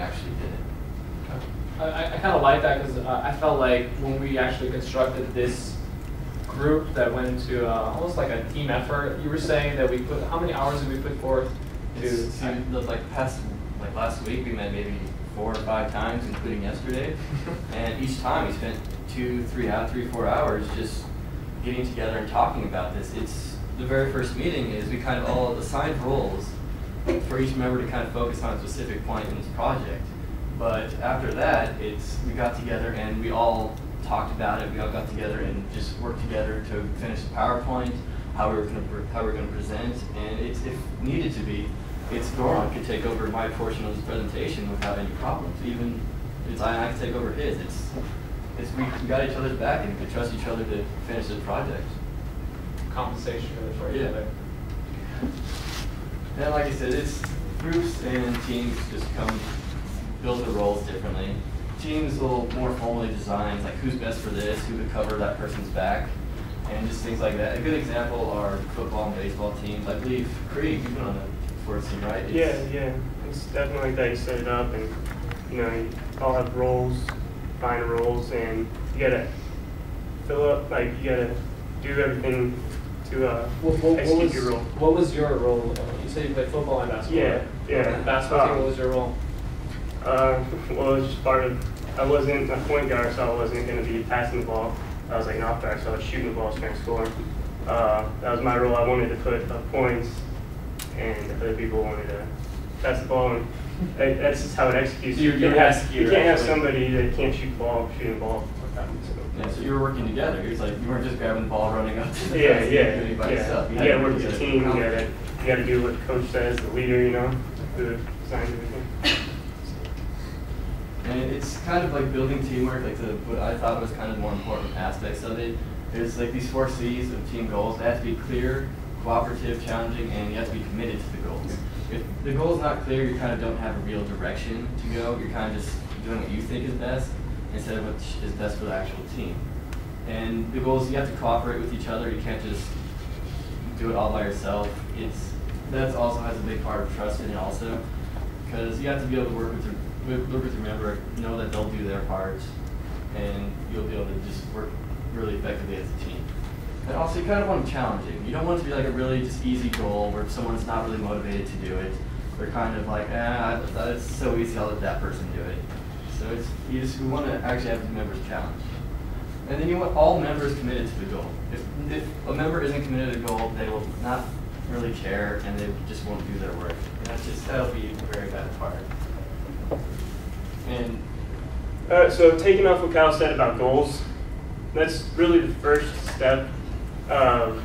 actually did it. I kind of like that because I felt like when we actually constructed this group that went into almost like a team effort, you were saying that we put, how many hours did we put forth Like last week we met maybe 4 or 5 times, including yesterday, and each time we spent 2, 3, 4 hours just getting together and talking about this. It's the very first meeting is we kind of all assigned roles for each member to kind of focus on a specific point in this project. But after that, we got together and we all talked about it. We all got together and just worked together to finish the PowerPoint, how we're going to present, and if needed to be, Goran could take over my portion of this presentation without any problems. Even I could take over his. We got each other's back and we could trust each other to finish this project. Compensation for each other. And like I said, it's groups and teams just build the roles differently. Teams will more formally design, like who's best for this, who would cover that person's back, and just things like that. A good example are football and baseball teams. I believe, Creed, you've been on the sports team, right? Yeah. It's definitely like that. You set it up, and you all have roles, define roles, and you gotta fill up, like you gotta do everything to execute your role. What was your role? You said you played football and basketball. Yeah. Basketball team, what was your role? Well, it was just part of, I wasn't a point guard, so I wasn't going to be passing the ball. I was like an off guard, so I was shooting the ball, trying to score. That was my role. I wanted to put up points, and other people wanted to pass the ball, and that's just how it executes. So you can't have somebody that can't shoot the ball, shooting the ball. So you were working together. It was like you weren't just grabbing the ball, running up to the doing it by yourself. You got to work as a team. You got to do what the coach says, the leader, who designs everything. And it's kind of like building teamwork. Like what I thought was kind of the more important aspects of it is like these 4 C's of team goals. They have to be clear, cooperative, challenging, and you have to be committed to the goals. If the goal is not clear, you kind of don't have a real direction to go. You're kind of just doing what you think is best instead of what is best for the actual team. And the goal is you have to cooperate with each other. You can't just do it all by yourself. That also has a big part of trust in it also, because you have to be able to work with your member, know that they'll do their part, and you'll be able to just work really effectively as a team. And also, you kind of want to challenge it. You don't want it to be like a really just easy goal where someone's not really motivated to do it. They're kind of like, it's so easy, I'll let that person do it. So we want to actually have the members challenged. And then you want all members committed to the goal. If a member isn't committed to the goal, they will not really care, and they just won't do their work. And that'll be a very bad part. And so taking off what Kyle said about goals, that's really the first step of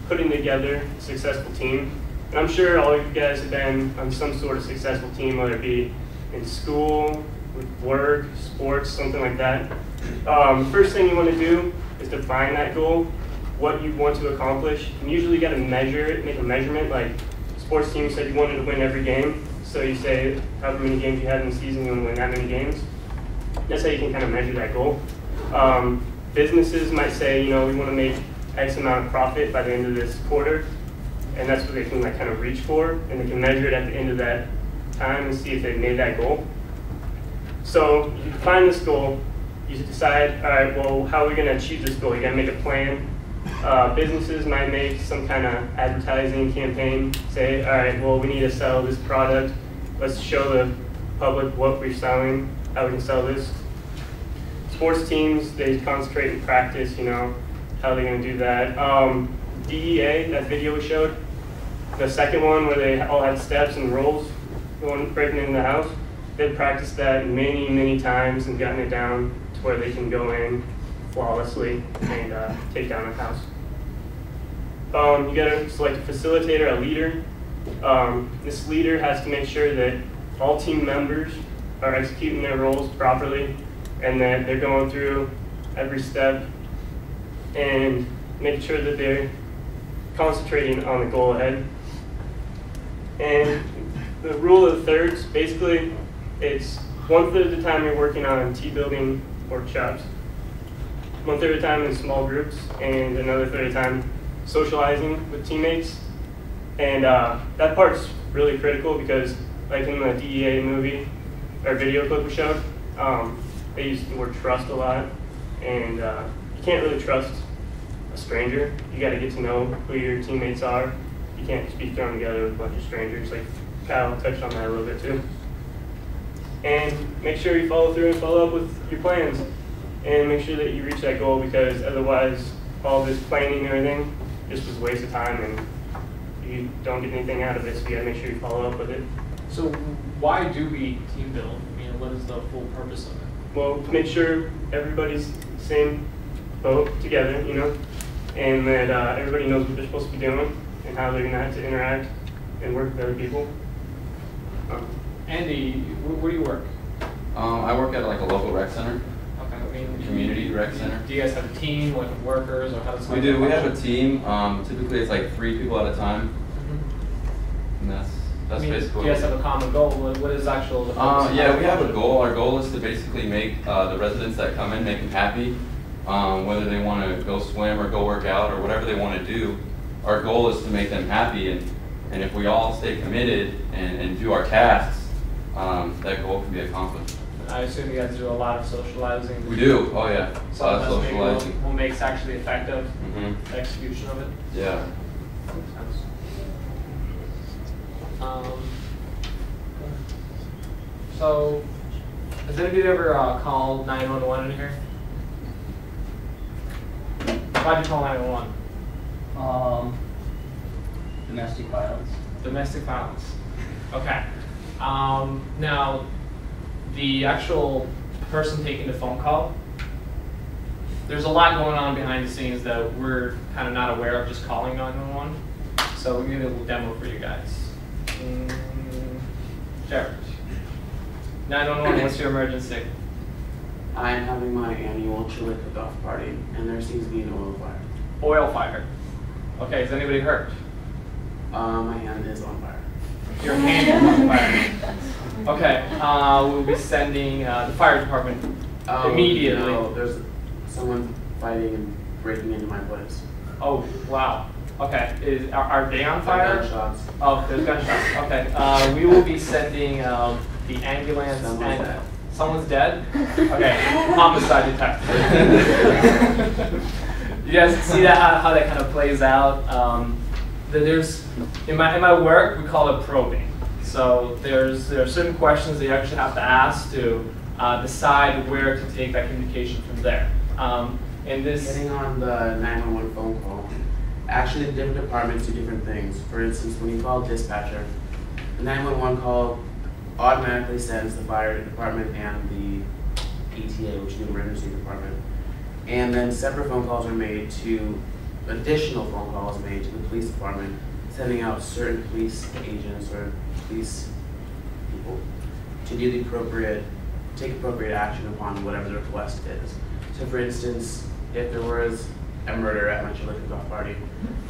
putting together a successful team. And I'm sure all of you guys have been on some sort of successful team, whether it be in school, with work, sports, something like that. First thing you want to do is define that goal, what you want to accomplish. And usually you got to measure it, make a measurement. Like sports team said you wanted to win every game. So you say however many games you had in the season, you want to win that many games. That's how you can kind of measure that goal. Businesses might say, we want to make X amount of profit by the end of this quarter, and that's what they can kind of reach for, and they can measure it at the end of that time and see if they made that goal. So you define this goal, you decide, all right, well, how are we going to achieve this goal? You got to make a plan. Businesses might make some kind of advertising campaign, say, all right, well, we need to sell this product. Let's show the public what we're selling, how we can sell this. Sports teams, they concentrate and practice, how they're going to do that. DEA, that video we showed, the second one where they all had steps and roles breaking into the house, they've practiced that many, many times and gotten it down to where they can go in flawlessly and take down a house. You got to select a facilitator, a leader. This leader has to make sure that all team members are executing their roles properly and that they're going through every step and making sure that they're concentrating on the goal ahead. And the rule of the thirds, basically, it's 1/3 of the time you're working on team-building workshops, 1/3 of the time in small groups, and another third of the time socializing with teammates. And that part's really critical because, like in the DEA movie, or video clip we showed, they used the word trust a lot, and you can't really trust a stranger. You got to get to know who your teammates are. You can't just be thrown together with a bunch of strangers. Like Kyle touched on that a little bit too. And make sure you follow through and follow up with your plans, and make sure that you reach that goal, because otherwise all this planning and everything just was a waste of time and you don't get anything out of it. So you got to make sure you follow up with it. So why do we team build? I mean, what is the full purpose of it? Well, to make sure everybody's same boat together, you know, and that everybody knows what they're supposed to be doing and how they're going to have to interact and work with other people. Andy, where do you work? I work at like a local rec center. Okay, I mean, Community rec center. Do you guys have a team, like of workers, or how does it We do. We have a team. Typically, it's like 3 people at a time, and that's I mean, basically. do you guys have a common goal? What is actual? Yeah, we have a goal. Our goal is to basically make the residents that come in, make them happy, whether they want to go swim or go work out or whatever they want to do. Our goal is to make them happy, and if we all stay committed and do our tasks, that goal can be accomplished. I assume you guys do a lot of socializing. We do. Oh yeah, a lot of Maybe socializing. what makes actually effective Mm-hmm. execution of it. Yeah. Makes sense. So, has anybody ever called 911 in here? Why'd you call 911? Domestic violence. Domestic violence. Okay. Now, the actual person taking the phone call, there's a lot going on behind the scenes that we're kind of not aware of just calling 911. So we're going to do a little demo for you guys. Jared. 911, what's your emergency? I am having my annual chili cook-off party, and there seems to be an oil fire. Oil fire. Okay, is anybody hurt? My hand is on fire. Your hand is on fire. Okay, we'll be sending the fire department immediately. No, there's someone fighting and breaking into my place. Oh, wow. Okay, are they on Fire fire? gunshots. Oh, there's gunshots. Okay, we will be sending the ambulance. Someone's dead. Someone's dead? Okay, homicide detective. You guys see that how that kind of plays out? There's in my work we call it probing. So there are certain questions that you actually have to ask to decide where to take that communication from there. And this Getting on the 911 phone call, actually the different departments do different things. For instance, when you call dispatcher, the 911 call automatically sends the fire department and the ETA, which is the emergency department. And then separate phone calls are made to, additional phone calls made to the police department, sending out certain police agents or police people to do the appropriate, take appropriate action upon whatever the request is. So for instance, if there was a murder at my chili cook-off party,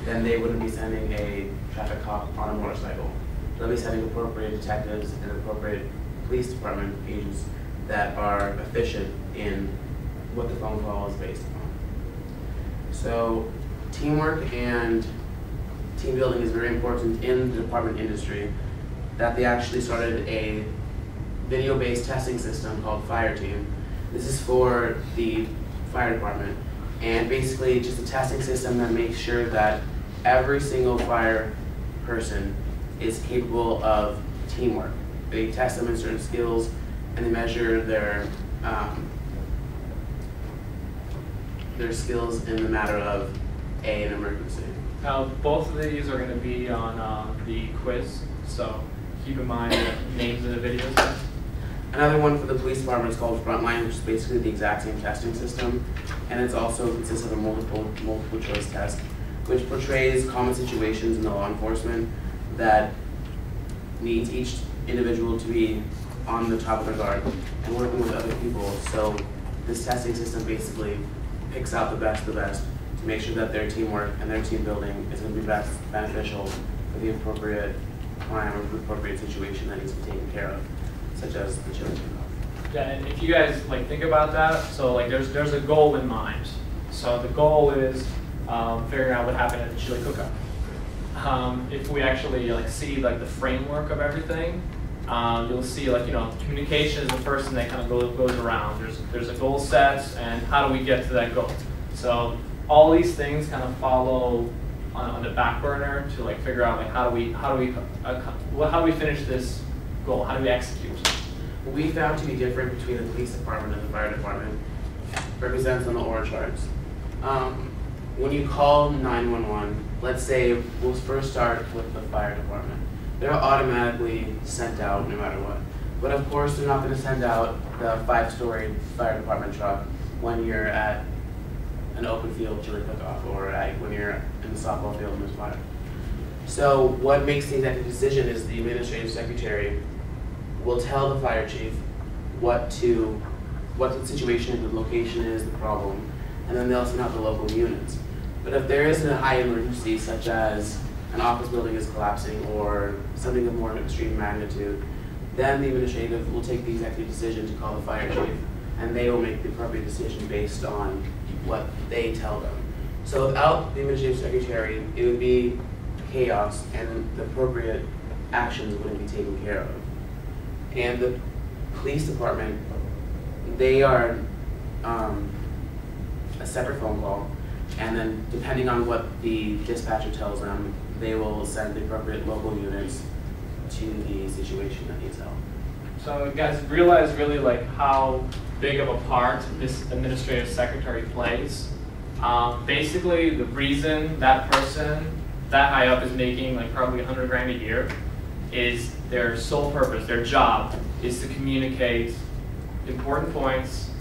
then they wouldn't be sending a traffic cop on a motorcycle. They'll be sending appropriate detectives and appropriate police department agents that are efficient in what the phone call is based upon. So teamwork and team building is very important in the department industry, that they actually started a video-based testing system called Fire Team. This is for the fire department, and basically just a testing system that makes sure that every single fire person is capable of teamwork. They test them in certain skills, and they measure their skills in the matter of an emergency. Now, both of these are going to be on the quiz, so keep in mind the names of the videos. Another one for the police department is called Frontline, which is basically the exact same testing system, and it also consists of a multiple choice test, which portrays common situations in the law enforcement that needs each individual to be on the top of their guard and working with other people. So this testing system basically picks out the best to make sure that their teamwork and their team building is going to be best beneficial for the appropriate crime or the appropriate situation that needs to be taken care of, such as the chili cook-off. Yeah, and if you guys think about that, so there's a goal in mind. So the goal is figuring out what happened at the chili cook-off. If we actually see the framework of everything, you'll see like, communication is the first thing that kind of goes around. There's a goal set, and how do we get to that goal? So all these things kind of follow on the back burner to like figure out like how do we finish this goal? How do we execute? What we found to be different between the police department and the fire department represents on the org charts. When you call 911, let's say we'll first start with the fire department. They're automatically sent out no matter what. But of course, they're not going to send out the 5-story fire department truck when you're at an open field chili cook-off or when you're in the softball field and there's fire. So what makes the executive decision is the administrative secretary will tell the fire chief what the situation is, the location is, the problem, and then they'll send out the local units. But if there is a high emergency, such as an office building is collapsing or something of more extreme magnitude, then the administrative will take the executive decision to call the fire chief, and they will make the appropriate decision based on what they tell them. So without the administrative secretary, it would be chaos, and the appropriate actions wouldn't be taken care of. And the police department, they are a separate phone call, and then depending on what the dispatcher tells them, they will send the appropriate local units to the situation that needs help. So you guys realize really like how big of a part this administrative secretary plays. Basically, the reason that person that high up is making like probably 100 grand a year is their sole purpose, their job is to communicate important points,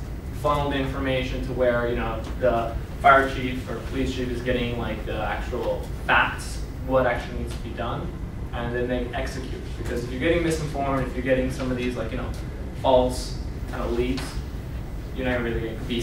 funnel the information to where the fire chief or police chief is getting like the actual facts, what actually needs to be done, and then they execute. Because if you're getting misinformed, if you're getting some of these like false kind of leads, you're not really going to be